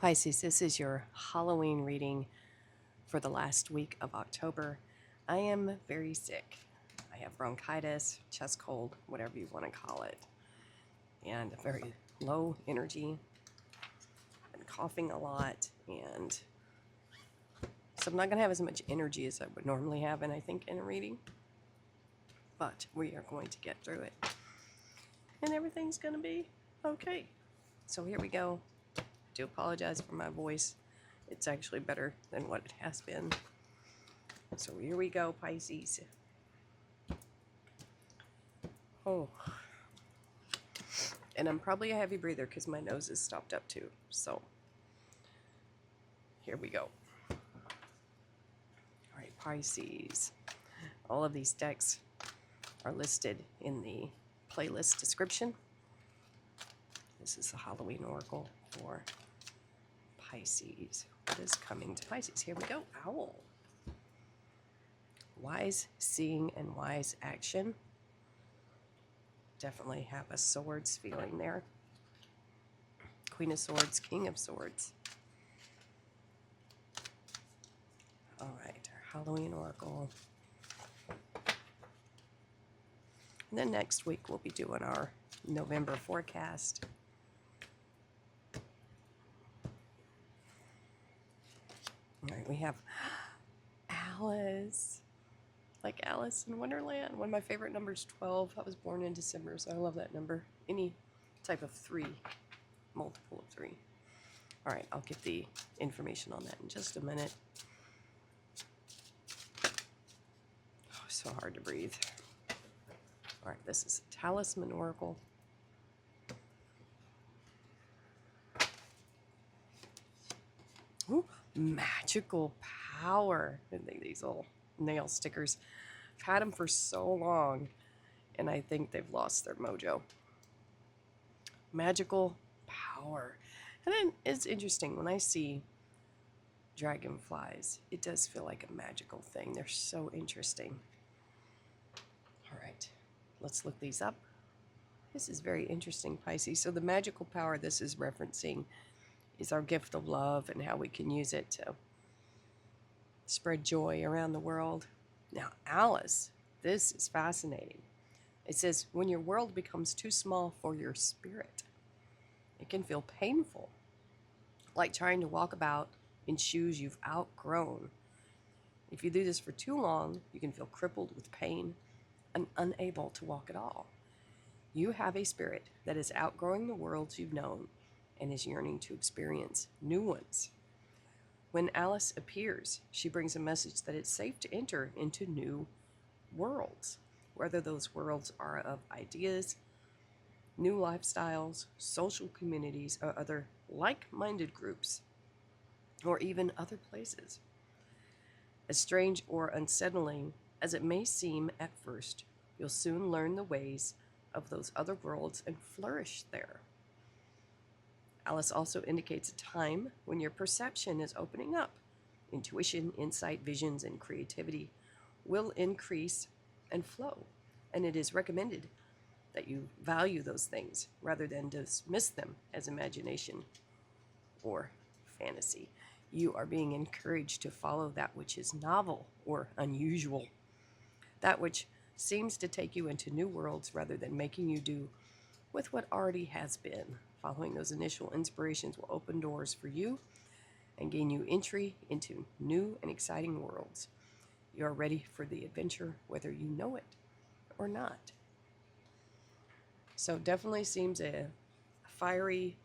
Pisces, this is your Halloween reading for the last week of October. I am very sick. I have bronchitis, chest cold, whatever you want to call it, and very low energy and coughing a lot. And so I'm not going to have as much energy as I would normally have, and I think in a reading, but we are going to get through it and everything's going to be okay. So here we go. I do apologize for my voice. It's actually better than what it has been. So here we go, Pisces. Oh. And I'm probably a heavy breather because my nose is stopped up too. So here we go. All right, Pisces. All of these decks are listed in the playlist description. This is the Halloween Oracle for Pisces. What is coming to Pisces? Here we go. Owl. Wise seeing and wise action. Definitely have a swords feeling there. Queen of Swords, King of Swords. All right, our Halloween Oracle. And then next week we'll be doing our November forecast. All right, we have Alice. Like Alice in Wonderland. One of my favorite numbers, 12. I was born in December, so I love that number. Any type of 3, multiple of 3. All right, I'll get the information on that in just a minute. Oh, so hard to breathe. All right, this is a Talisman Oracle. Ooh, magical power. I think these little nail stickers. I've had them for so long, and I think they've lost their mojo. Magical power. And then it's interesting, when I see dragonflies, it does feel like a magical thing. They're so interesting. All right, let's look these up. This is very interesting, Pisces. So the magical power this is referencing is our gift of love and how we can use it to spread joy around the world. Now, Alice, this is fascinating. It says, when your world becomes too small for your spirit, it can feel painful, like trying to walk about in shoes you've outgrown. If you do this for too long, you can feel crippled with pain and unable to walk at all. You have a spirit that is outgrowing the worlds you've known and is yearning to experience new ones. When Alice appears, she brings a message that it's safe to enter into new worlds, whether those worlds are of ideas, new lifestyles, social communities, or other like-minded groups, or even other places. As strange or unsettling as it may seem at first, you'll soon learn the ways of those other worlds and flourish there. Alice also indicates a time when your perception is opening up. Intuition, insight, visions, and creativity will increase and flow, and it is recommended that you value those things rather than dismiss them as imagination or fantasy. You are being encouraged to follow that which is novel or unusual, that which seems to take you into new worlds rather than making you do with what already has been. Following those initial inspirations will open doors for you and gain you entry into new and exciting worlds. You are ready for the adventure, whether you know it or not. So definitely seems a fiery,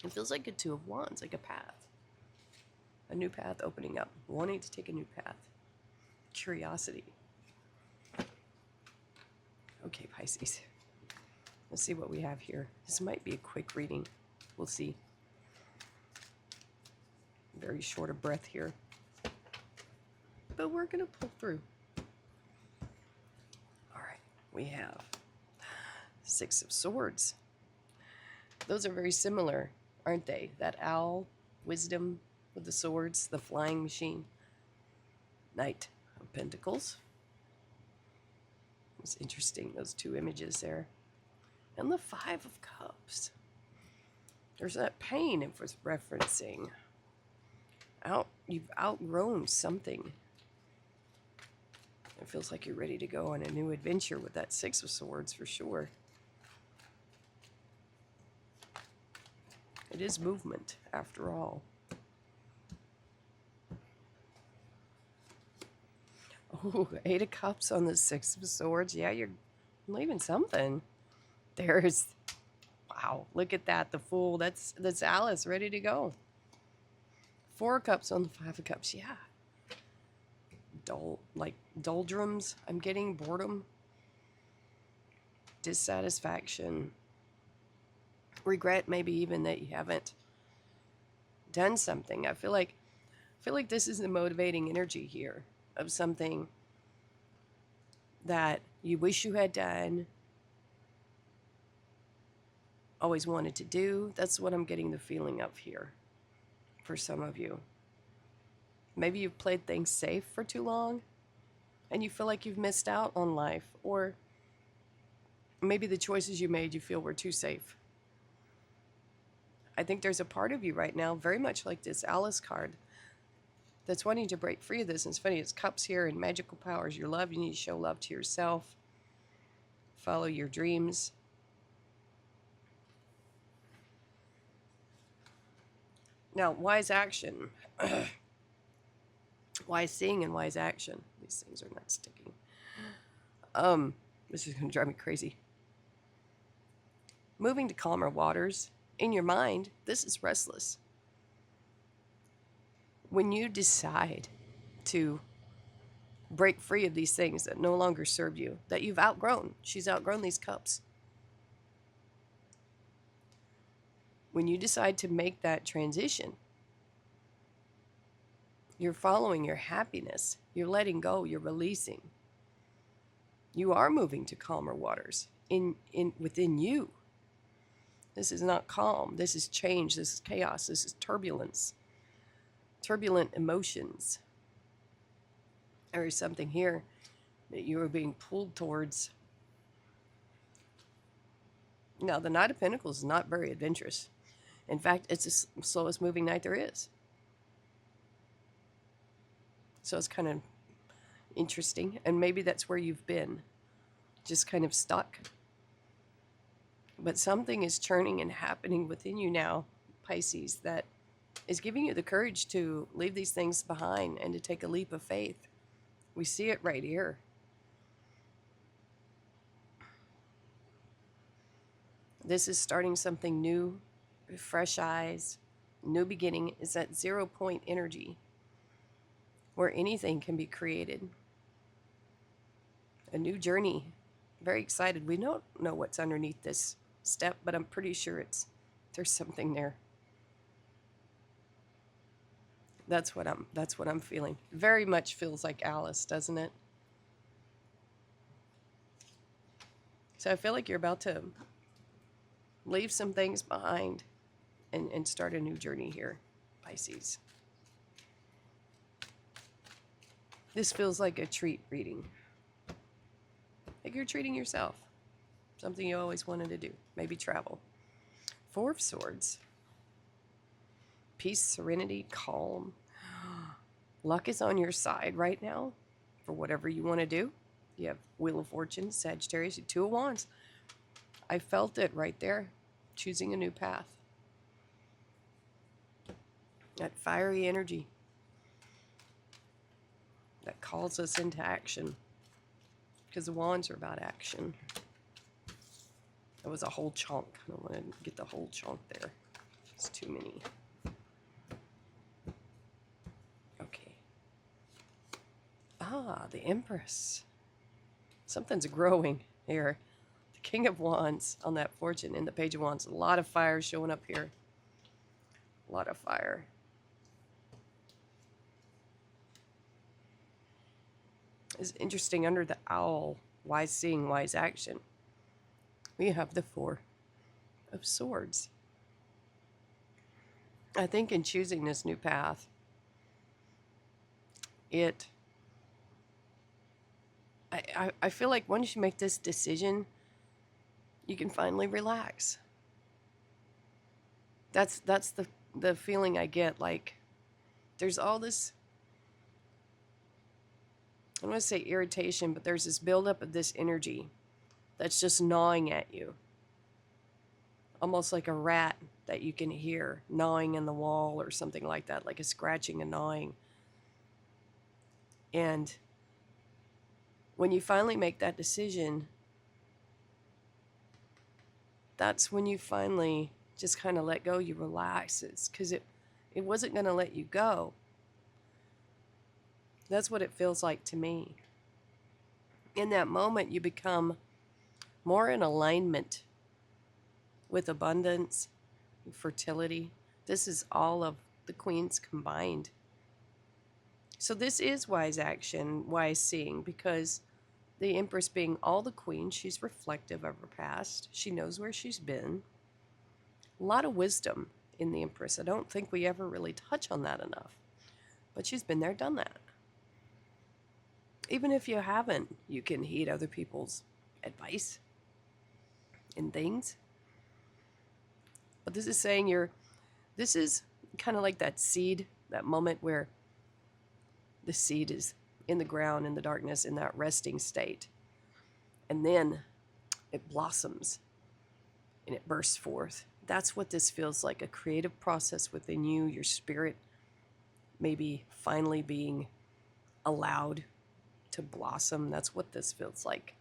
it feels like a 2 of Wands, like a path. A new path opening up, wanting to take a new path. Curiosity. Okay, Pisces. Let's see what we have here. This might be a quick reading. We'll see. Very short of breath here. But we're going to pull through. All right, we have 6 of Swords. Those are very similar, aren't they? That owl, wisdom with the swords, the flying machine. Knight of Pentacles. It's interesting, those 2 images there. And the 5 of Cups. There's that pain it was referencing. You've outgrown something. It feels like you're ready to go on a new adventure with that Six of Swords for sure. It is movement, after all. Oh, Eight of Cups on the Six of Swords. Yeah, you're leaving something. There's, wow, look at that. The Fool. That's Alice ready to go. Four of Cups on the Five of Cups. Yeah. Doldrums. I'm getting boredom. Dissatisfaction. Regret, maybe even that you haven't done something. I feel like this is the motivating energy here of something that you wish you had done, always wanted to do. That's what I'm getting the feeling of here for some of you. Maybe you've played things safe for too long and you feel like you've missed out on life, or maybe the choices you made you feel were too safe. I think there's a part of you right now, very much like this Alice card, that's wanting to break free of this. And it's funny, it's Cups here and magical powers. Your love, you need to show love to yourself. Follow your dreams. Now, wise action. Wise seeing and wise action. These things are not sticking. This is going to drive me crazy. Moving to calmer waters. In your mind, this is restless. When you decide to break free of these things that no longer serve you, that you've outgrown. She's outgrown these cups. When you decide to make that transition, you're following your happiness. You're letting go. You're releasing. You are moving to calmer waters within you. This is not calm. This is change. This is chaos. This is turbulence. Turbulent emotions. There is something here that you are being pulled towards. Now, the Knight of Pentacles is not very adventurous. In fact, it's the slowest moving knight there is. So it's kind of interesting. And maybe that's where you've been. Just kind of stuck. But something is churning and happening within you now, Pisces, that is giving you the courage to leave these things behind and to take a leap of faith. We see it right here. This is starting something new, fresh eyes, new beginning. Is that 0 point energy where anything can be created. A new journey. Very excited. We don't know what's underneath this step, but I'm pretty sure there's something there. That's what I'm feeling. Very much feels like Alice, doesn't it? So I feel like you're about to leave some things behind and start a new journey here, Pisces. This feels like a treat reading. Like you're treating yourself. Something you always wanted to do. Maybe travel. Four of Swords. Peace, serenity, calm. Luck is on your side right now for whatever you want to do. You have Wheel of Fortune, Sagittarius, Two of Wands. I felt it right there. Choosing a new path. That fiery energy that calls us into action. Because the Wands are about action. That was a whole chunk. I don't want to get the whole chunk there. It's too many. Okay. Ah, the Empress. Something's growing here. The King of Wands on that Fortune and the Page of Wands. A lot of fire showing up here. A lot of fire. It's interesting, under the Owl, wise seeing, wise action, we have the Four of Swords. I think in choosing this new path, I feel like once you make this decision, you can finally relax. That's the feeling I get. Like there's all this, I don't want to say irritation, but there's this buildup of this energy that's just gnawing at you. Almost like a rat that you can hear gnawing in the wall or something like that, like a scratching and gnawing. And when you finally make that decision, that's when you finally just kind of let go, you relax. It's because it wasn't going to let you go. That's what it feels like to me. In that moment, you become more in alignment with abundance, fertility. This is all of the queens combined. So this is wise action, wise seeing, because the Empress being all the queens, she's reflective of her past. She knows where she's been. A lot of wisdom in the Empress. I don't think we ever really touch on that enough. But she's been there, done that. Even if you haven't, you can heed other people's advice and things. But this is saying this is kind of like that seed, that moment where the seed is in the ground, in the darkness, in that resting state. And then it blossoms and it bursts forth. That's what this feels like, a creative process within you, your spirit maybe finally being allowed to blossom. That's what this feels like.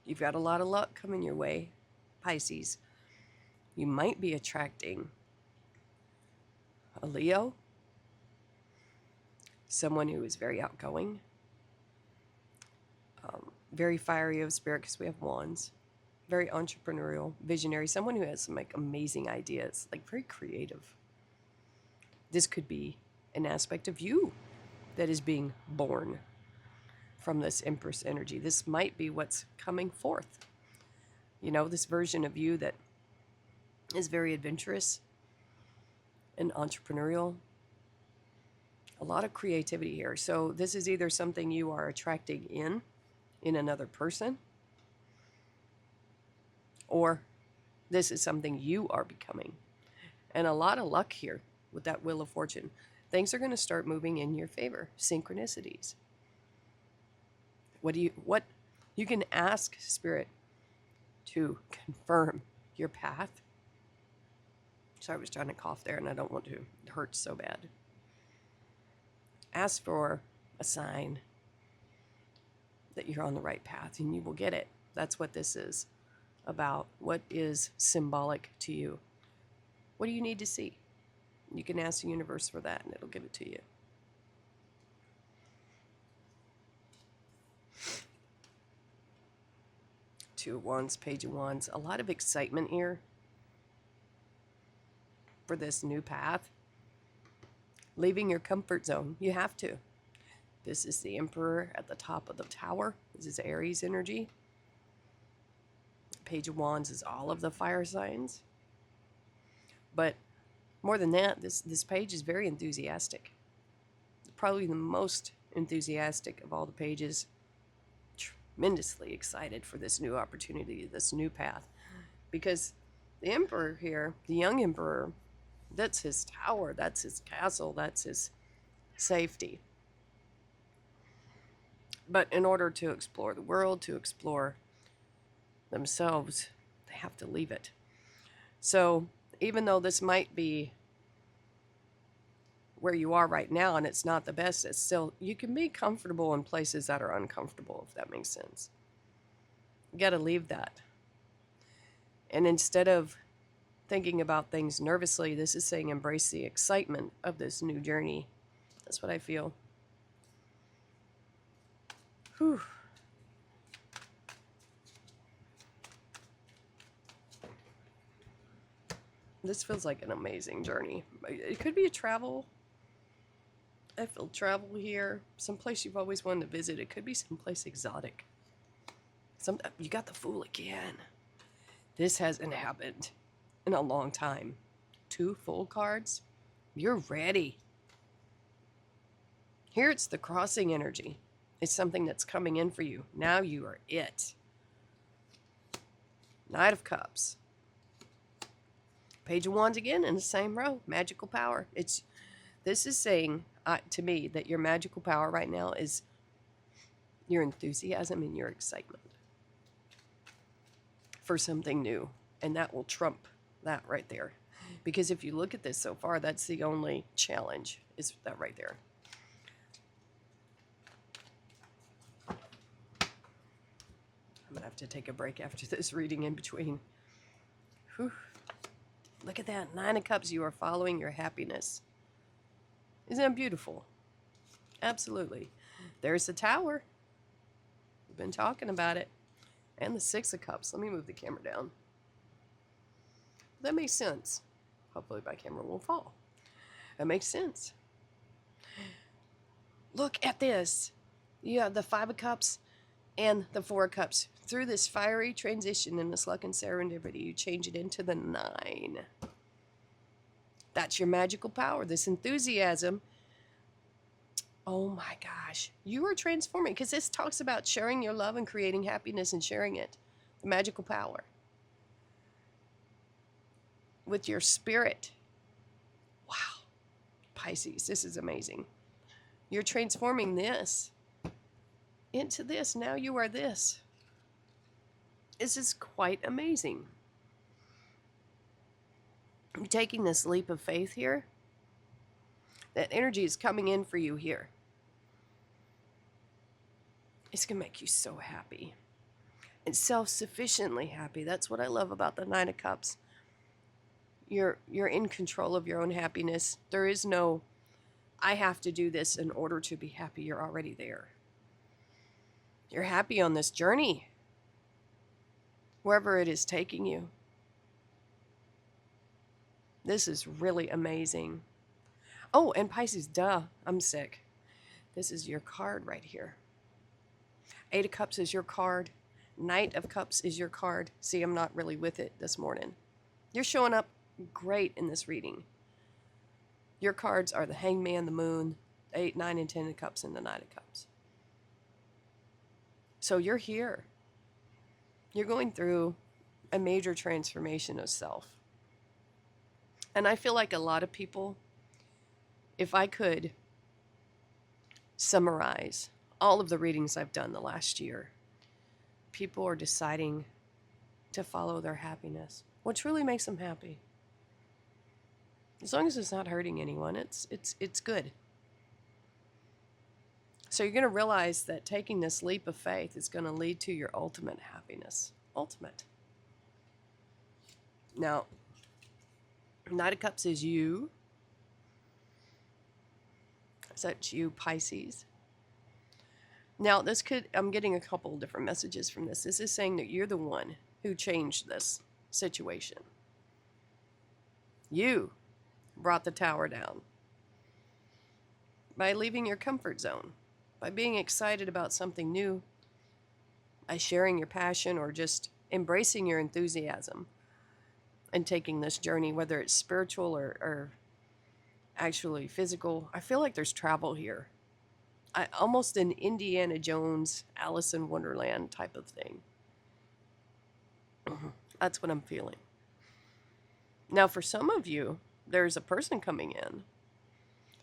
You've got a lot of luck coming your way, Pisces. You might be attracting a Leo, someone who is very outgoing, very fiery of spirit because we have wands, very entrepreneurial, visionary, someone who has some like amazing ideas, like very creative. This could be an aspect of you that is being born from this Empress energy. This might be what's coming forth. You know, this version of you that is very adventurous and entrepreneurial. A lot of creativity here. So this is either something you are attracting in another person, or this is something you are becoming. And a lot of luck here with that Wheel of Fortune. Things are going to start moving in your favor. Synchronicities. What you can ask Spirit to confirm your path. Sorry, I was trying to cough there and I don't want to. It hurts so bad. Ask for a sign that you're on the right path and you will get it. That's what this is about. What is symbolic to you? What do you need to see? You can ask the universe for that and it'll give it to you. Two of Wands, Page of Wands. A lot of excitement here for this new path. Leaving your comfort zone. You have to. This is the Emperor at the top of the tower. This is Aries energy. Page of Wands is all of the fire signs. But more than that, this page is very enthusiastic. Probably the most enthusiastic of all the pages. Tremendously excited for this new opportunity, this new path. Because the Emperor here, the young Emperor, that's his tower, that's his castle, that's his safety. But in order to explore the world, to explore themselves, they have to leave it. So even though this might be where you are right now and it's not the best, it's still, you can be comfortable in places that are uncomfortable, if that makes sense. You got to leave that. And instead of thinking about things nervously, this is saying embrace the excitement of this new journey. That's what I feel. Whew. This feels like an amazing journey. It could be a travel. I feel travel here. Someplace you've always wanted to visit. It could be someplace exotic. You got the Fool again. This hasn't happened in a long time. 2 Fool cards. You're ready. Here it's the crossing energy. It's something that's coming in for you. Now you are it. Knight of Cups. Page of Wands again in the same row. Magical power. This is saying to me that your magical power right now is your enthusiasm and your excitement for something new. And that will trump that right there. Because if you look at this so far, that's the only challenge, is that right there. I'm going to have to take a break after this reading in between. Whew. Look at that. 9 of Cups. You are following your happiness. Isn't that beautiful? Absolutely. There's the Tower. We've been talking about it. And the 6 of Cups. Let me move the camera down. That makes sense. Hopefully my camera won't fall. That makes sense. Look at this. You have the 5 of Cups and the 4 of Cups. Through this fiery transition in this luck and serendipity, you change it into the 9. That's your magical power, this enthusiasm. Oh my gosh. You are transforming, because this talks about sharing your love and creating happiness and sharing it. The magical power. With your spirit. Wow. Pisces, this is amazing. You're transforming this into this. Now you are this. This is quite amazing. You're taking this leap of faith here. That energy is coming in for you here. It's going to make you so happy. And self-sufficiently happy. That's what I love about the 9 of Cups. You're in control of your own happiness. There is no, I have to do this in order to be happy. You're already there. You're happy on this journey. Wherever it is taking you. This is really amazing. Oh, and Pisces, duh, I'm sick. This is your card right here. 8 of Cups is your card. Knight of Cups is your card. See, I'm not really with it this morning. You're showing up great in this reading. Your cards are the Hangman, the Moon, 8, 9, and 10 of Cups, and the 9 of Cups. So you're here. You're going through a major transformation of self. And I feel like a lot of people, if I could summarize all of the readings I've done the last year, people are deciding to follow their happiness. What truly makes them happy. As long as it's not hurting anyone, it's good. So you're going to realize that taking this leap of faith is going to lead to your ultimate happiness. Ultimate. Now, Knight of Cups is you. That's you, Pisces. Now, this could, I'm getting a couple of different messages from this. This is saying that you're the one who changed this situation. You brought the tower down by leaving your comfort zone, by being excited about something new, by sharing your passion or just embracing your enthusiasm and taking this journey, whether it's spiritual or actually physical. I feel like there's travel here. Almost an Indiana Jones, Alice in Wonderland type of thing. That's what I'm feeling. Now, for some of you, there's a person coming in,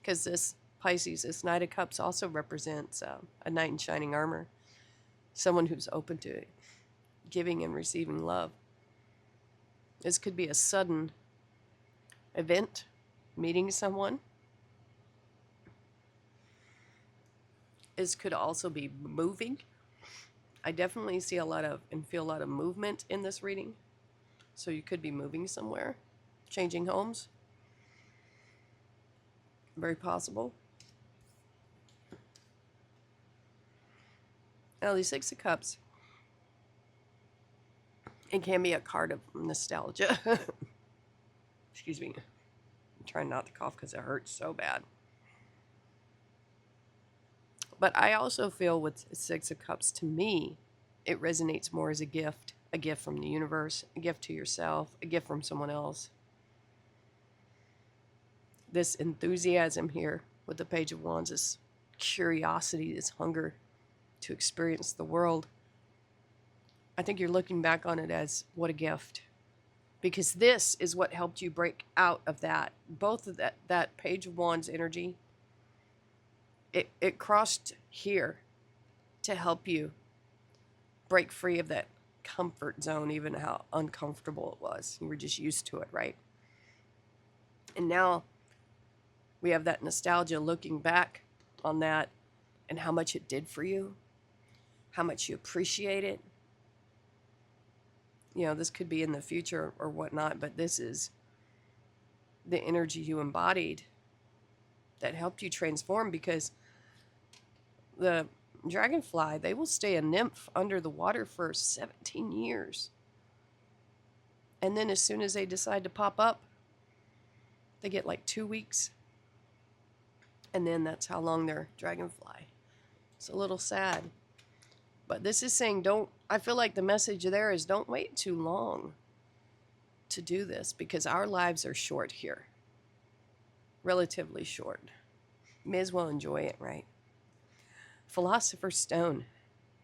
because this Pisces, this Knight of Cups also represents a knight in shining armor, someone who's open to giving and receiving love. This could be a sudden event, meeting someone. This could also be moving. I definitely see a lot of and feel a lot of movement in this reading. So you could be moving somewhere, changing homes. Very possible. Now, the 6 of Cups, it can be a card of nostalgia. Excuse me. I'm trying not to cough because it hurts so bad. But I also feel with 6 of Cups, to me, it resonates more as a gift from the universe, a gift to yourself, a gift from someone else. This enthusiasm here with the Page of Wands, this curiosity, this hunger to experience the world. I think you're looking back on it as what a gift. Because this is what helped you break out of that. Both of that Page of Wands energy, it crossed here to help you break free of that comfort zone, even how uncomfortable it was. You were just used to it, right? And now we have that nostalgia looking back on that and how much it did for you, how much you appreciate it. You know, this could be in the future or whatnot, but this is the energy you embodied that helped you transform, because the dragonfly, they will stay a nymph under the water for 17 years. And then as soon as they decide to pop up, they get like 2 weeks. And then that's how long they're dragonfly. It's a little sad. But this is saying I feel like the message there is don't wait too long to do this, because our lives are short here. Relatively short. May as well enjoy it, right? Philosopher's Stone.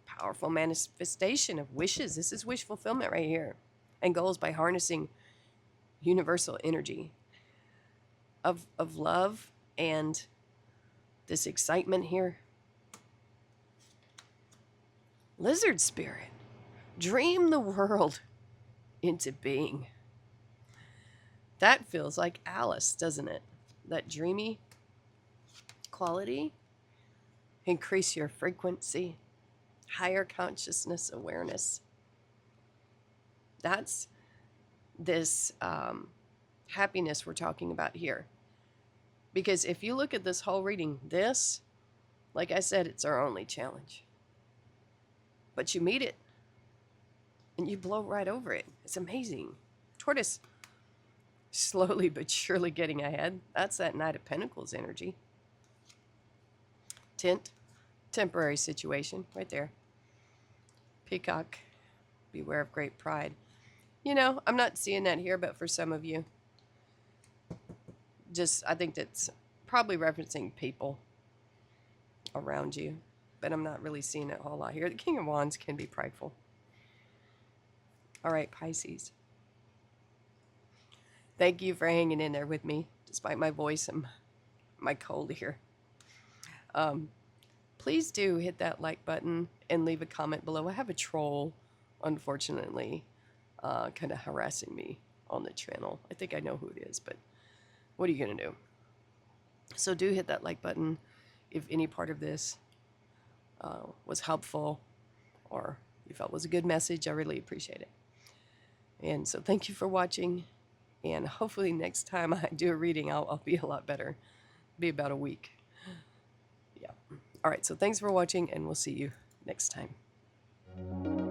Powerful manifestation of wishes. This is wish fulfillment right here. And goals by harnessing universal energy of love and this excitement here. Lizard spirit. Dream the world into being. That feels like Alice, doesn't it? That dreamy quality. Increase your frequency. Higher consciousness awareness. That's this happiness we're talking about here. Because if you look at this whole reading, this, like I said, it's our only challenge. But you meet it, and you blow right over it. It's amazing. Tortoise, slowly but surely getting ahead. That's that Knight of Pentacles energy. Tint, temporary situation, right there. Peacock, beware of great pride. You know, I'm not seeing that here, but for some of you, I think that's probably referencing people around you. But I'm not really seeing it a whole lot here. The King of Wands can be prideful. All right, Pisces. Thank you for hanging in there with me, despite my voice and my cold here. Please do hit that like button and leave a comment below. I have a troll, unfortunately, kind of harassing me on the channel. I think I know who it is, but what are you going to do? So do hit that like button if any part of this was helpful or you felt was a good message. I really appreciate it. And so thank you for watching, and hopefully next time I do a reading I'll be a lot better. Be about a week. Yeah. All right, so thanks for watching, and we'll see you next time.